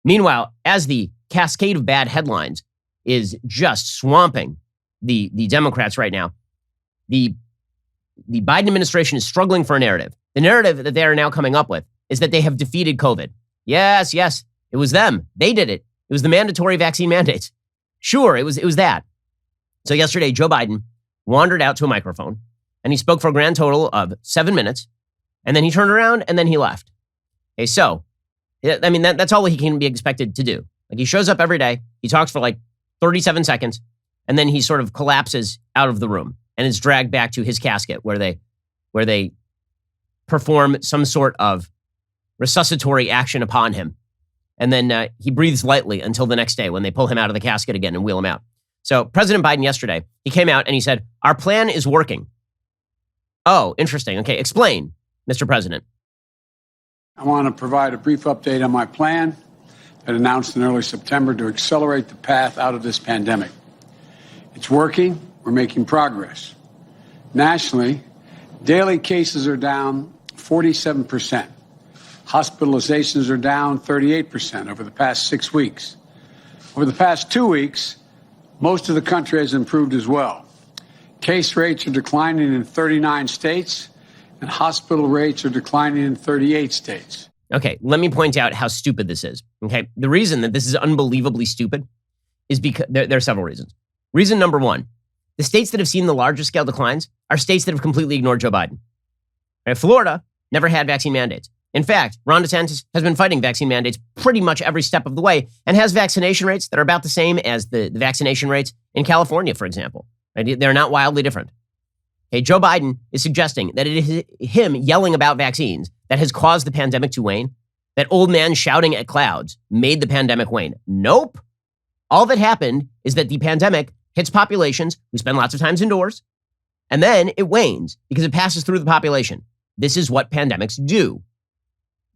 Meanwhile, as the cascade of bad headlines is just swamping the Democrats right now, the Biden administration is struggling for a narrative. The narrative that they are now coming up with is that they have defeated COVID. Yes, it was them. They did it. It was the mandatory vaccine mandates. Sure, it was that. So yesterday, Joe Biden wandered out to a microphone and he spoke for a grand total of 7 minutes. And then he turned around and then he left. Okay, so, I mean, that's all he can be expected to do. Like, he shows up every day, he talks for like 37 seconds, and then he sort of collapses out of the room and is dragged back to his casket where they perform some sort of resuscitory action upon him. And then he breathes lightly until the next day when they pull him out of the casket again and wheel him out. So President Biden yesterday, he came out and he said, our plan is working. Oh, interesting. Okay, explain, Mr. President. I want to provide a brief update on my plan that announced in early September to accelerate the path out of this pandemic. It's working. We're making progress. Nationally, daily cases are down 47%. Hospitalizations are down 38% over the past 6 weeks. Over the past 2 weeks, most of the country has improved as well. Case rates are declining in 39 states, and hospital rates are declining in 38 states. Okay, let me point out how stupid this is. Okay, the reason that this is unbelievably stupid is because there are several reasons. Reason number one, the states that have seen the largest scale declines are states that have completely ignored Joe Biden. Right, Florida never had vaccine mandates. In fact, Ron DeSantis has been fighting vaccine mandates pretty much every step of the way and has vaccination rates that are about the same as the vaccination rates in California, for example. Right? They're not wildly different. Okay, Joe Biden is suggesting that it is him yelling about vaccines that has caused the pandemic to wane, that old man shouting at clouds made the pandemic wane. Nope. All that happened is that the pandemic hits populations who spend lots of time indoors, and then it wanes because it passes through the population. This is what pandemics do.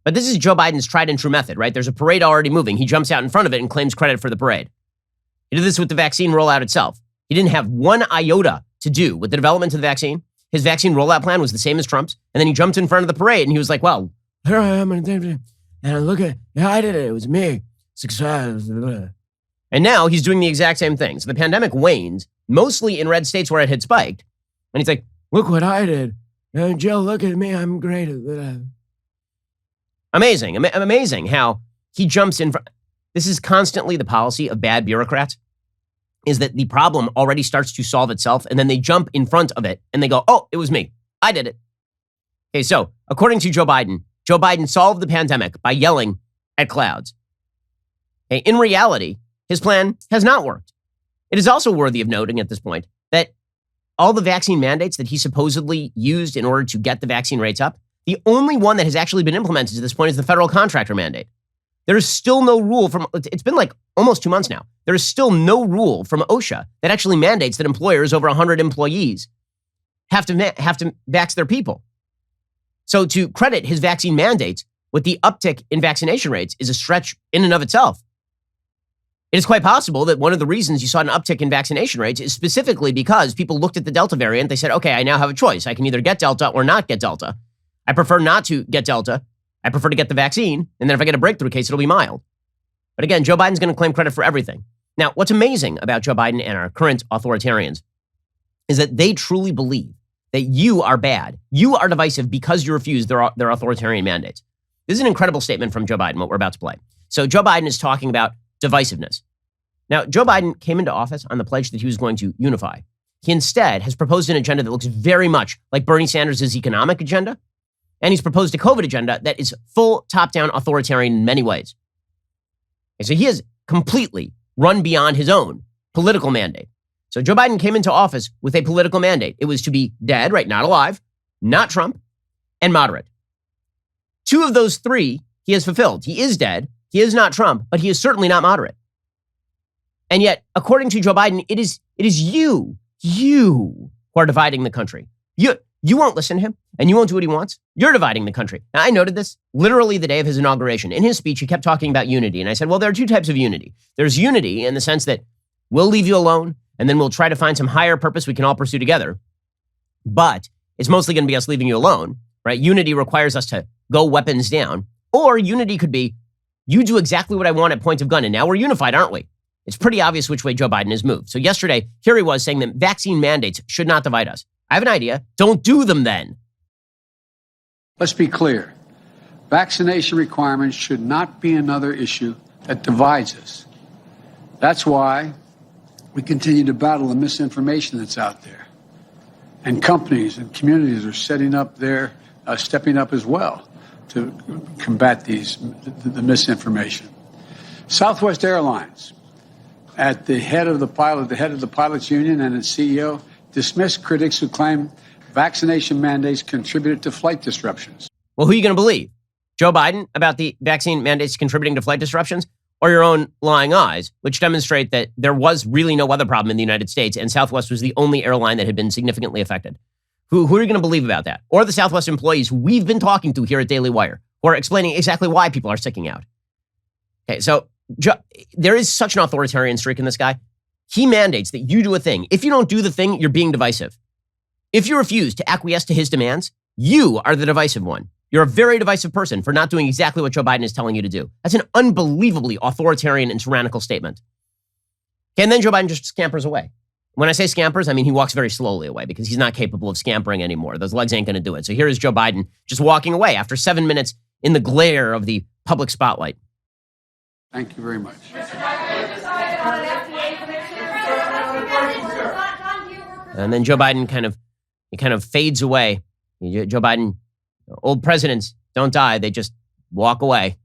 But this is Joe Biden's tried and true method, right? There's a parade already moving. He jumps out in front of it and claims credit for the parade. He did this with the vaccine rollout itself. He didn't have one iota to do with the development of the vaccine. His vaccine rollout plan was the same as Trump's. And then he jumped in front of the parade and he was like, well, here I am. And look at, yeah, I did it. It was me. Success. And now he's doing the exact same thing. So the pandemic wanes, mostly in red states where it had spiked. And he's like, look what I did. And Joe, look at me. I'm great at that. Amazing. Amazing how he jumps in front. This is constantly the policy of bad bureaucrats, is that the problem already starts to solve itself, and then they jump in front of it, and they go, oh, it was me. I did it. Okay, so according to Joe Biden solved the pandemic by yelling at clouds. Okay, in reality, his plan has not worked. It is also worthy of noting at this point that all the vaccine mandates that he supposedly used in order to get the vaccine rates up, the only one that has actually been implemented to this point is the federal contractor mandate. There is still no rule it's been like almost 2 months now. There is still no rule from OSHA that actually mandates that employers over 100 employees have to vax their people. So to credit his vaccine mandates with the uptick in vaccination rates is a stretch in and of itself. It is quite possible that one of the reasons you saw an uptick in vaccination rates is specifically because people looked at the Delta variant. They said, okay, I now have a choice. I can either get Delta or not get Delta. I prefer not to get Delta. I prefer to get the vaccine. And then if I get a breakthrough case, it'll be mild. But again, Joe Biden's going to claim credit for everything. Now, what's amazing about Joe Biden and our current authoritarians is that they truly believe that you are bad. You are divisive because you refuse their authoritarian mandates. This is an incredible statement from Joe Biden, what we're about to play. So Joe Biden is talking about divisiveness. Now, Joe Biden came into office on the pledge that he was going to unify. He instead has proposed an agenda that looks very much like Bernie Sanders' economic agenda. And he's proposed a COVID agenda that is full top-down authoritarian in many ways. Okay, so he has completely run beyond his own political mandate. So Joe Biden came into office with a political mandate. It was to be dead, right, not alive, not Trump, and moderate. 2 of those 3 he has fulfilled. He is dead, he is not Trump, but he is certainly not moderate. And yet, according to Joe Biden, it is you who are dividing the country. You won't listen to him, and you won't do what he wants. You're dividing the country. Now, I noted this literally the day of his inauguration. In his speech, he kept talking about unity. And I said, well, there are 2 types of unity. There's unity in the sense that we'll leave you alone, and then we'll try to find some higher purpose we can all pursue together. But it's mostly going to be us leaving you alone, right? Unity requires us to go weapons down. Or unity could be, You do exactly what I want at point of gun, and now we're unified, aren't we? It's pretty obvious which way Joe Biden has moved. So yesterday, here he was saying that vaccine mandates should not divide us. I have an idea. Don't do them then. Let's be clear. Vaccination requirements should not be another issue that divides us. That's why we continue to battle the misinformation that's out there. And companies and communities are stepping up as well to combat the misinformation. Southwest Airlines, at the head of the pilots union and its CEO, dismissed critics who claim vaccination mandates contributed to flight disruptions. Well, who are you going to believe? Joe Biden about the vaccine mandates contributing to flight disruptions, or your own lying eyes, which demonstrate that there was really no weather problem in the United States and Southwest was the only airline that had been significantly affected? Who are you going to believe about that? Or the Southwest employees who we've been talking to here at Daily Wire, who are explaining exactly why people are sticking out. Okay, so there is such an authoritarian streak in this guy. He mandates that you do a thing. If you don't do the thing, you're being divisive. If you refuse to acquiesce to his demands, you are the divisive one. You're a very divisive person for not doing exactly what Joe Biden is telling you to do. That's an unbelievably authoritarian and tyrannical statement. Okay, and then Joe Biden just scampers away. When I say scampers, I mean he walks very slowly away because he's not capable of scampering anymore. Those legs ain't going to do it. So here is Joe Biden just walking away after 7 minutes in the glare of the public spotlight. Thank you very much. And then Joe Biden kind of fades away. Joe Biden, old presidents don't die. They just walk away.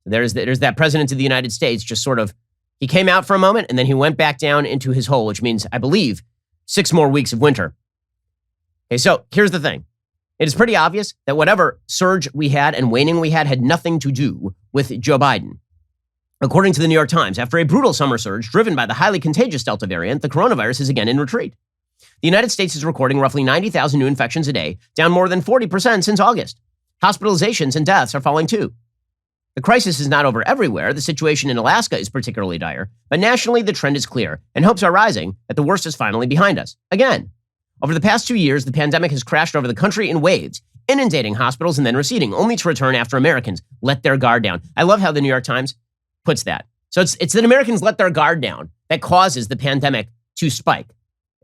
There's that president of the United States just sort of, he came out for a moment and then he went back down into his hole, which means, I believe, 6 more weeks of winter. Okay, so here's the thing. It is pretty obvious that whatever surge we had and waning we had nothing to do with Joe Biden. According to the New York Times, after a brutal summer surge driven by the highly contagious Delta variant, the coronavirus is again in retreat. The United States is recording roughly 90,000 new infections a day, down more than 40% since August. Hospitalizations and deaths are falling too. The crisis is not over everywhere. The situation in Alaska is particularly dire, but nationally the trend is clear, and hopes are rising that the worst is finally behind us. Again, over the past 2 years, the pandemic has crashed over the country in waves, inundating hospitals and then receding, only to return after Americans let their guard down. I love how the New York Times puts that. So it's that Americans let their guard down that causes the pandemic to spike.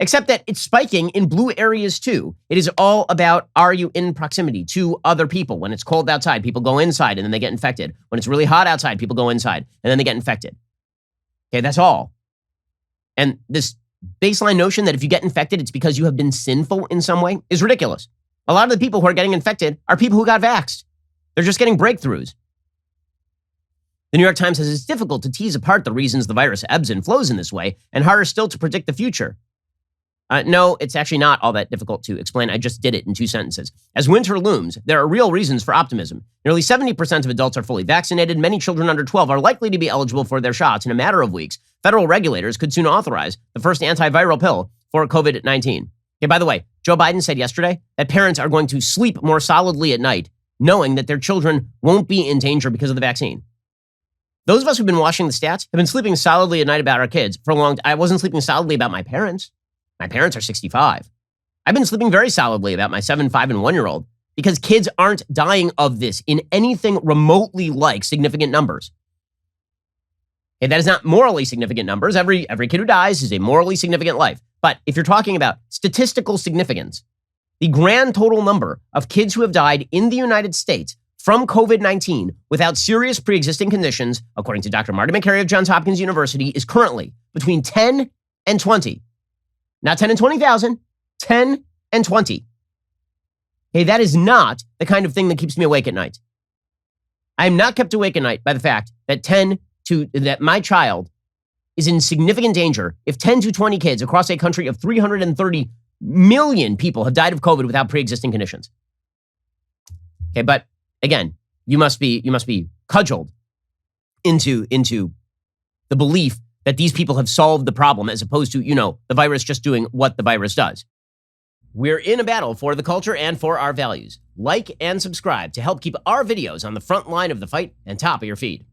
Except that it's spiking in blue areas too. It is all about, are you in proximity to other people? When it's cold outside, people go inside and then they get infected. When it's really hot outside, people go inside and then they get infected. Okay, that's all. And this baseline notion that if you get infected, it's because you have been sinful in some way is ridiculous. A lot of the people who are getting infected are people who got vaxxed. They're just getting breakthroughs. The New York Times says it's difficult to tease apart the reasons the virus ebbs and flows in this way, and harder still to predict the future. No, it's actually not all that difficult to explain. I just did it in 2 sentences. As winter looms, there are real reasons for optimism. Nearly 70% of adults are fully vaccinated. Many children under 12 are likely to be eligible for their shots in a matter of weeks. Federal regulators could soon authorize the first antiviral pill for COVID-19. Okay, by the way, Joe Biden said yesterday that parents are going to sleep more solidly at night, knowing that their children won't be in danger because of the vaccine. Those of us who've been watching the stats have been sleeping solidly at night about our kids for a long time. I wasn't sleeping solidly about my parents. My parents are 65. I've been sleeping very solidly about my 7, 5, and 1-year-old because kids aren't dying of this in anything remotely like significant numbers. Okay, that is not morally significant numbers. Every kid who dies is a morally significant life. But if you're talking about statistical significance, the grand total number of kids who have died in the United States from COVID-19 without serious pre-existing conditions, according to Dr. Marty Makary of Johns Hopkins University, is currently between 10 and 20. Not 10 and 20,000, 10 and 20. Hey, that is not the kind of thing that keeps me awake at night. I am not kept awake at night by the fact that that my child is in significant danger if 10 to 20 kids across a country of 330 million people have died of COVID without pre-existing conditions. Okay, but again, you must be cudgeled into the belief that these people have solved the problem as opposed to, the virus just doing what the virus does. We're in a battle for the culture and for our values. Like and subscribe to help keep our videos on the front line of the fight and top of your feed.